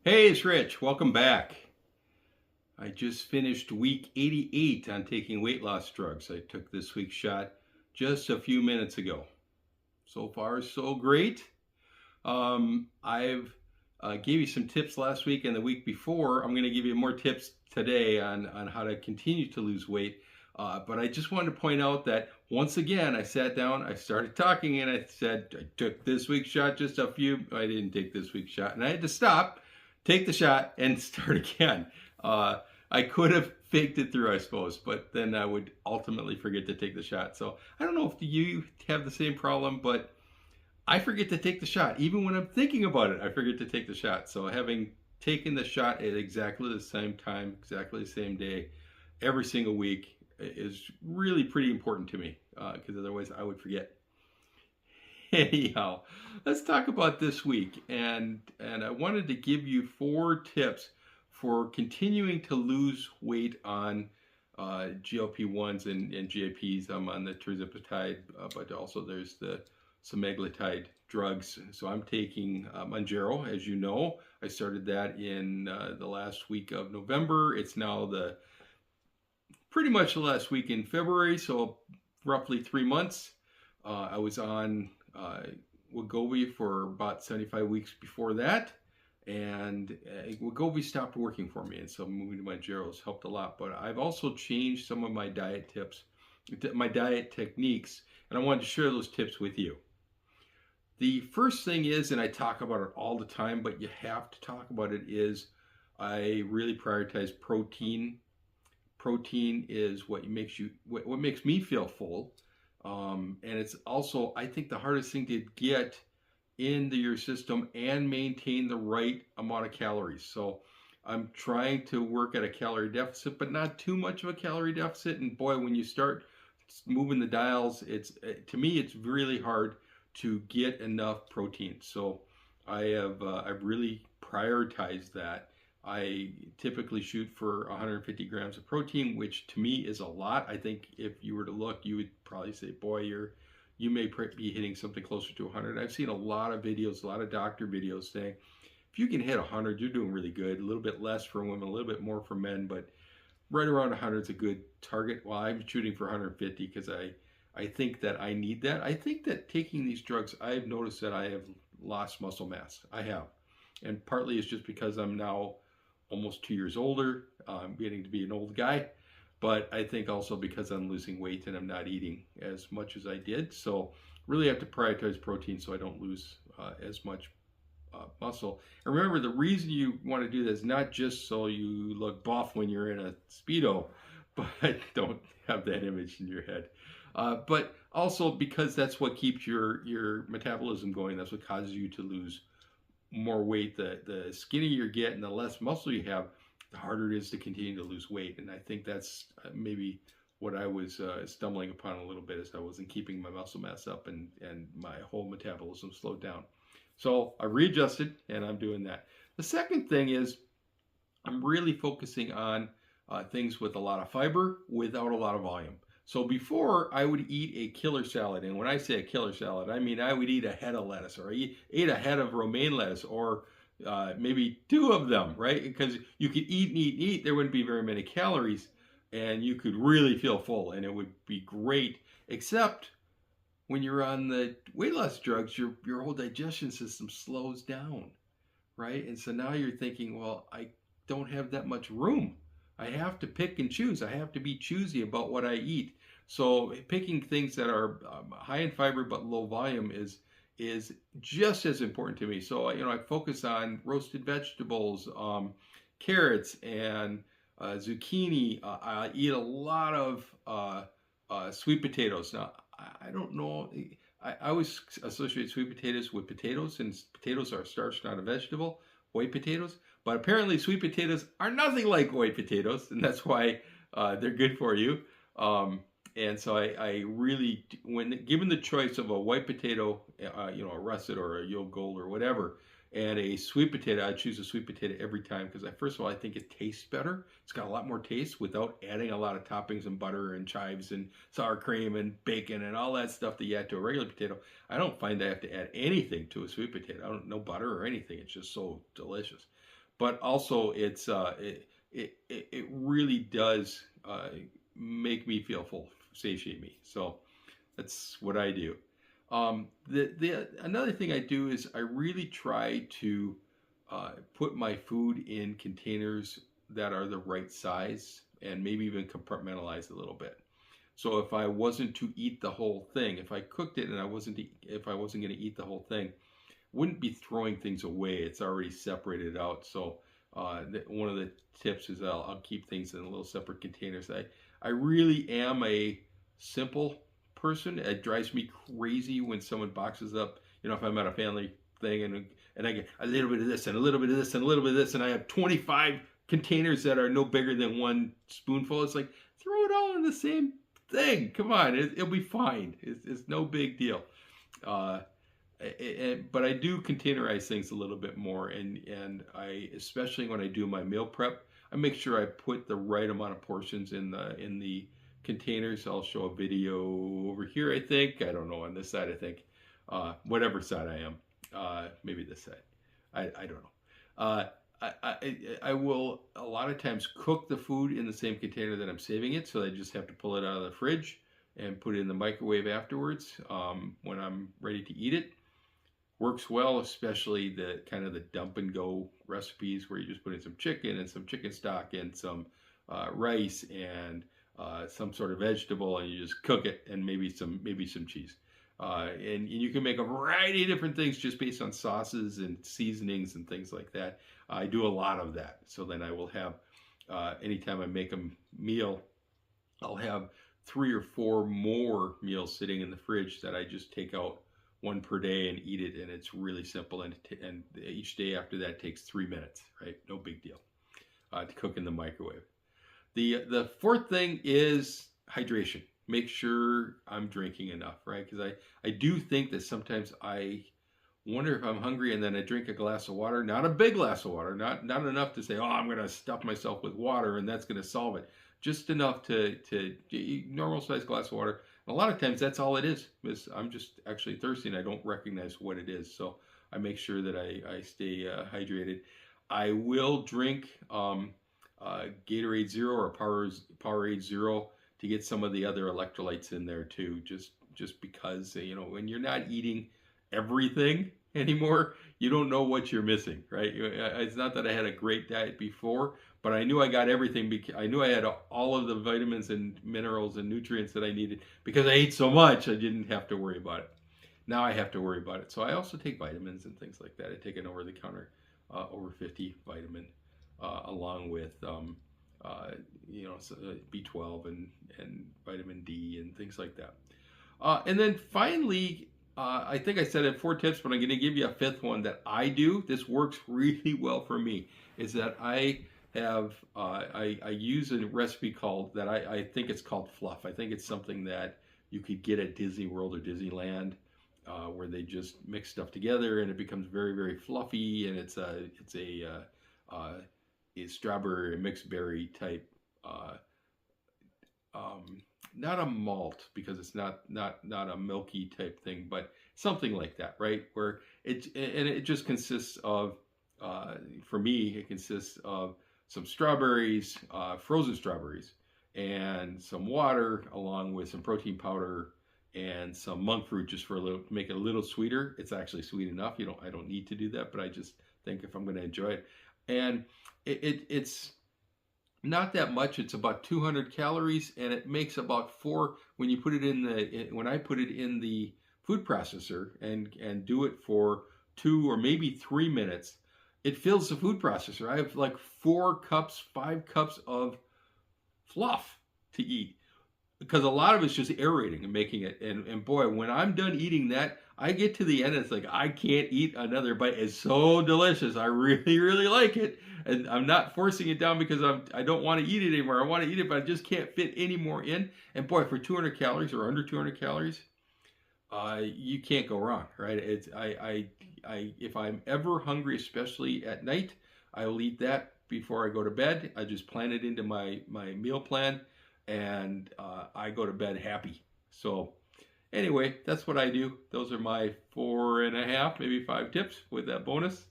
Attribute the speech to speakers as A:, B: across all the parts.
A: Hey, it's Rich. Welcome back. I just finished week 88 on taking weight loss drugs. I took this week's shot just a few minutes ago. So far, so great. I've gave you some tips last week and the week before. I'm going to give you more tips today on how to continue to lose weight. But I just wanted to point out that once again, I sat down, I started talking, and I said, I took this week's shot just a few. I didn't take this week's shot, and I had to stop, take the shot, and start again. I could have faked it through, I suppose, but then I would ultimately forget to take the shot. So I don't know if you have the same problem, but I forget to take the shot. Even when I'm thinking about it, I forget to take the shot. So having taken the shot at exactly the same time, exactly the same day, every single week is really pretty important to me because otherwise I would forget. Anyhow, let's talk about this week, and I wanted to give you 4 tips for continuing to lose weight on GLP-1s and GIPs. I'm on the tirzepatide, but also there's the semaglutide drugs. So I'm taking Mounjaro, as you know. I started that in the last week of November. It's now pretty much the last week in February, so roughly 3 months. I was on Wegovy for about 75 weeks before that, and Wegovy stopped working for me, and so moving to Mounjaro has helped a lot. But I've also changed some of my diet tips, my diet techniques, and I wanted to share those tips with you. The first thing is, and I talk about it all the time, but you have to talk about it, is I really prioritize protein. Protein is what makes me feel full. And it's also, I think, the hardest thing to get into your system and maintain the right amount of calories. So I'm trying to work at a calorie deficit, but not too much of a calorie deficit. And boy, when you start moving the dials, to me, it's really hard to get enough protein. So I've really prioritized that. I typically shoot for 150 grams of protein, which to me is a lot. I think if you were to look, you would probably say, boy, you may be hitting something closer to 100. I've seen a lot of videos, a lot of doctor videos saying, if you can hit 100, you're doing really good. A little bit less for women, a little bit more for men, but right around 100 is a good target. Well, I'm shooting for 150 because I think that I need that. I think that taking these drugs, I've noticed that I have lost muscle mass. I have. And partly it's just because I'm now almost 2 years older. I'm getting to be an old guy, but I think also because I'm losing weight and I'm not eating as much as I did. So really have to prioritize protein so I don't lose as much muscle. And remember, the reason you want to do this is not just so you look buff when you're in a Speedo, but don't have that image in your head. But also because that's what keeps your metabolism going. That's what causes you to lose more weight. The skinnier you get and the less muscle you have, the harder it is to continue to lose weight. And I think that's maybe what I was stumbling upon a little bit, as I wasn't keeping my muscle mass up and my whole metabolism slowed down. So I readjusted and I'm doing that. The second thing is I'm really focusing on things with a lot of fiber without a lot of volume. So before, I would eat a killer salad. And when I say a killer salad, I mean I would eat a head of lettuce, or eat a head of romaine lettuce, or maybe 2 of them, right? Because you could eat and eat and eat. There wouldn't be very many calories, and you could really feel full, and it would be great. Except when you're on the weight loss drugs, your whole digestion system slows down, right? And so now you're thinking, well, I don't have that much room. I have to pick and choose. I have to be choosy about what I eat. So picking things that are high in fiber but low volume is just as important to me. So I focus on roasted vegetables, carrots, and zucchini. I eat a lot of sweet potatoes. Now I don't know. I always associate sweet potatoes with potatoes, and potatoes are starch, not a vegetable. White potatoes. But apparently sweet potatoes are nothing like white potatoes, and that's why they're good for you. And so I really, when given the choice of a white potato, a russet or a yolk gold or whatever, and a sweet potato, I choose a sweet potato every time because first of all, I think it tastes better. It's got a lot more taste without adding a lot of toppings and butter and chives and sour cream and bacon and all that stuff that you add to a regular potato. I don't find I have to add anything to a sweet potato. No butter or anything. It's just so delicious. but also it really does make me feel full, satiate me. So that's what I do. The another thing I do is I really try to put my food in containers that are the right size and maybe even compartmentalize a little bit. So if I wasn't to eat the whole thing, if I cooked it and if I wasn't going to eat the whole thing, wouldn't be throwing things away. It's already separated out. So one of the tips is I'll keep things in little separate containers. I really am a simple person. It drives me crazy when someone boxes up. You know, if I'm at a family thing and I get a little bit of this and a little bit of this and a little bit of this, and I have 25 containers that are no bigger than one spoonful. It's like, throw it all in the same thing. Come on, it'll be fine. It's no big deal. Uh, but I do containerize things a little bit more, and I, especially when I do my meal prep, I make sure I put the right amount of portions in the containers. I'll show a video over here. I think, I don't know, on this side. I think whatever side I am, maybe this side. I don't know. I will a lot of times cook the food in the same container that I'm saving it, so I just have to pull it out of the fridge and put it in the microwave afterwards when I'm ready to eat it. Works well, especially the kind of the dump and go recipes where you just put in some chicken and some chicken stock and some rice and some sort of vegetable, and you just cook it, and maybe some cheese. And you can make a variety of different things just based on sauces and seasonings and things like that. I do a lot of that. So then I will have, anytime I make a meal, I'll have 3 or 4 more meals sitting in the fridge that I just take out, one per day, and eat it. And it's really simple. And each day after that takes 3 minutes, right? No big deal to cook in the microwave. The fourth thing is hydration. Make sure I'm drinking enough, right? Because I do think that sometimes I wonder if I'm hungry and then I drink a glass of water, not a big glass of water, not enough to say, oh, I'm going to stuff myself with water and that's going to solve it. Just enough to normal size glass of water. And a lot of times that's all it is I'm just actually thirsty and I don't recognize what it is. So I make sure that I stay hydrated. I will drink Gatorade Zero or Powerade Zero to get some of the other electrolytes in there too, just because, you know, when you're not eating everything anymore, you don't know what you're missing, right? It's not that I had a great diet before, but I knew I got everything. I knew I had all of the vitamins and minerals and nutrients that I needed because I ate so much. I didn't have to worry about it. Now I have to worry about it. So I also take vitamins and things like that. I take an over-the-counter over 50 vitamin along with B12 and vitamin D and things like that. And then finally, I think I said it 4 tips, but I'm going to give you a 5th one that I do. This works really well for me. Is that I have I use a recipe called that I think it's called Fluff. I think it's something that you could get at Disney World or Disneyland, where they just mix stuff together and it becomes very, very fluffy, and it's a strawberry mixed berry type. Not a malt, because it's not a milky type thing, but something like that, right? Where it just consists of, for me, it consists of some strawberries, frozen strawberries, and some water, along with some protein powder and some monk fruit, just for to make it a little sweeter. It's actually sweet enough. I don't need to do that, but I just think if I'm going to enjoy it, and it's not that much. It's about 200 calories, and it makes about 4 when you put it when I put it in the food processor and do it for 2 or maybe 3 minutes, it fills the food processor. I have like 5 cups of fluff to eat, because a lot of it's just aerating and making it. And boy, when I'm done eating that, I get to the end, it's like I can't eat another bite. It's so delicious. I really, really like it. And I'm not forcing it down because I don't want to eat it anymore. I want to eat it, but I just can't fit any more in. And boy, for 200 calories or under 200 calories, you can't go wrong, right? If I'm ever hungry, especially at night, I'll eat that before I go to bed. I just plan it into my meal plan, and I go to bed happy. So anyway, that's what I do. Those are my 4.5, maybe 5 tips with that bonus.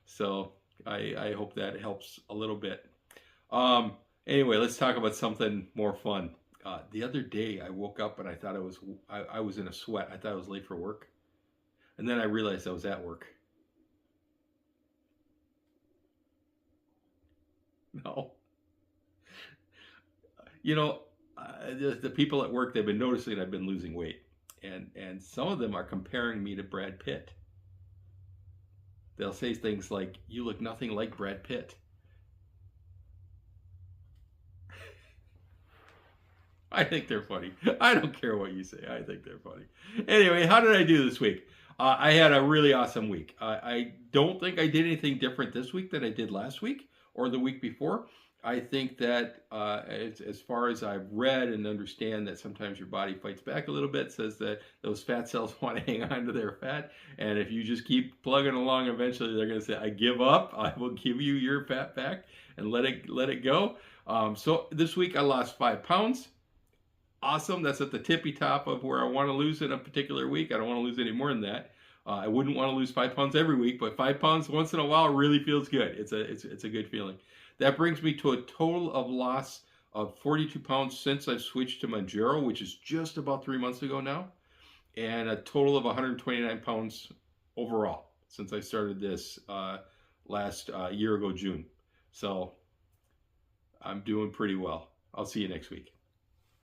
A: So I hope that helps a little bit. Um, anyway, let's talk about something more fun. The other day, I woke up and I thought I was in a sweat. I thought I was late for work, and then I realized I was at work. No, you know, the people at work, they've been noticing I've been losing weight, and some of them are comparing me to Brad Pitt. They'll say things like, "You look nothing like Brad Pitt." I think they're funny. I don't care what you say. I think they're funny. Anyway, how did I do this week? I had a really awesome week. I don't think I did anything different this week than I did last week or the week before. I think that as far as I've read and understand that sometimes your body fights back a little bit, says that those fat cells want to hang on to their fat. And if you just keep plugging along, eventually they're going to say, I give up. I will give you your fat back and let it go. So this week I lost 5 pounds. Awesome. That's at the tippy top of where I want to lose in a particular week. I don't want to lose any more than that. I wouldn't want to lose 5 pounds every week, but 5 pounds once in a while really feels good. It's a good feeling. That brings me to a total of loss of 42 pounds since I've switched to Manjaro, which is just about 3 months ago now, and a total of 129 pounds overall since I started this last year ago, June. So I'm doing pretty well. I'll see you next week.